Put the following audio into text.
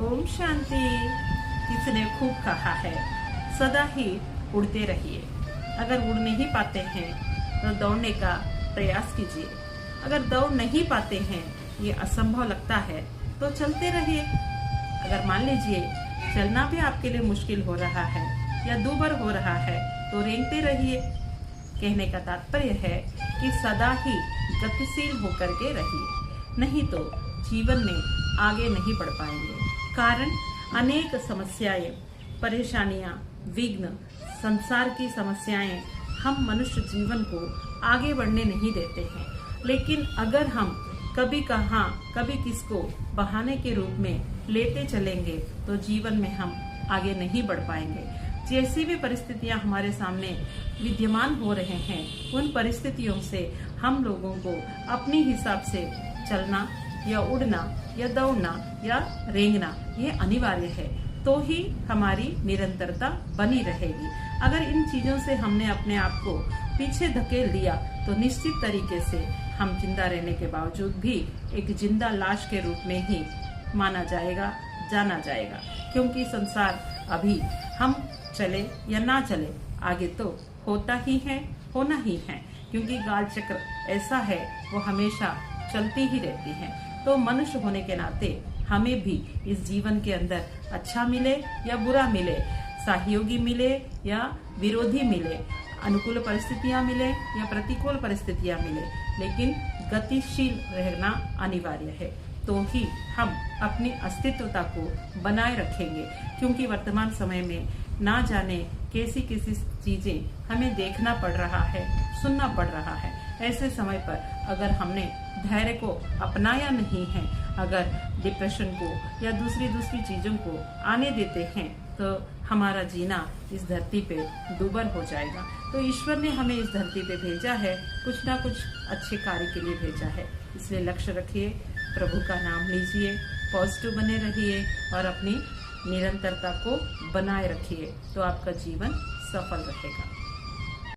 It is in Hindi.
ओम शांति। किसी ने खूब कहा है, सदा ही उड़ते रहिए। अगर उड़ नहीं पाते हैं तो दौड़ने का प्रयास कीजिए। अगर दौड़ नहीं पाते हैं, ये असंभव लगता है, तो चलते रहिए। अगर मान लीजिए चलना भी आपके लिए मुश्किल हो रहा है या दूभर हो रहा है, तो रेंगते रहिए। कहने का तात्पर्य है कि सदा ही गतिशील होकर के रहिए, नहीं तो जीवन में आगे नहीं बढ़ पाएंगे। कारण अनेक समस्याएं, परेशानियां, विघ्न, संसार की समस्याएं हम मनुष्य जीवन को आगे बढ़ने नहीं देते हैं। लेकिन अगर हम कभी कहाँ कभी किसको बहाने के रूप में लेते चलेंगे तो जीवन में हम आगे नहीं बढ़ पाएंगे। जैसी भी परिस्थितियां हमारे सामने विद्यमान हो रहे हैं, उन परिस्थितियों से हम लोगों को अपने हिसाब से चलना या उड़ना या दौड़ना या रेंगना ये अनिवार्य है, तो ही हमारी निरंतरता बनी रहेगी। अगर इन चीजों से हमने अपने आप को पीछे धकेल दिया तो निश्चित तरीके से हम जिंदा रहने के बावजूद भी एक जिंदा लाश के रूप में ही माना जाएगा, जाना जाएगा। क्योंकि संसार अभी हम चले या ना चले, आगे तो होता ही है, होना ही है। क्योंकि काल चक्र ऐसा है, वो हमेशा चलती ही रहती है। तो मनुष्य होने के नाते हमें भी इस जीवन के अंदर अच्छा मिले या बुरा मिले, सहयोगी मिले या विरोधी मिले, अनुकूल परिस्थितियां मिले या प्रतिकूल परिस्थितियां मिले, लेकिन गतिशील रहना अनिवार्य है, तो ही हम अपनी अस्तित्वता को बनाए रखेंगे। क्योंकि वर्तमान समय में ना जाने कैसी कैसी चीजें हमें देखना पड़ रहा है, सुनना पड़ रहा है। ऐसे समय पर अगर हमने धैर्य को अपनाया नहीं है, अगर डिप्रेशन को या दूसरी चीजों को आने देते हैं, तो हमारा जीना इस धरती पे दूभर हो जाएगा। तो ईश्वर ने हमें इस धरती पे भेजा है, कुछ ना कुछ अच्छे कार्य के लिए भेजा है। इसलिए लक्ष्य रखिए, प्रभु का नाम लीजिए, पॉजिटिव बने रहिए और अपनी निरंतरता को बनाए रखिए, तो आपका जीवन सफल रहेगा।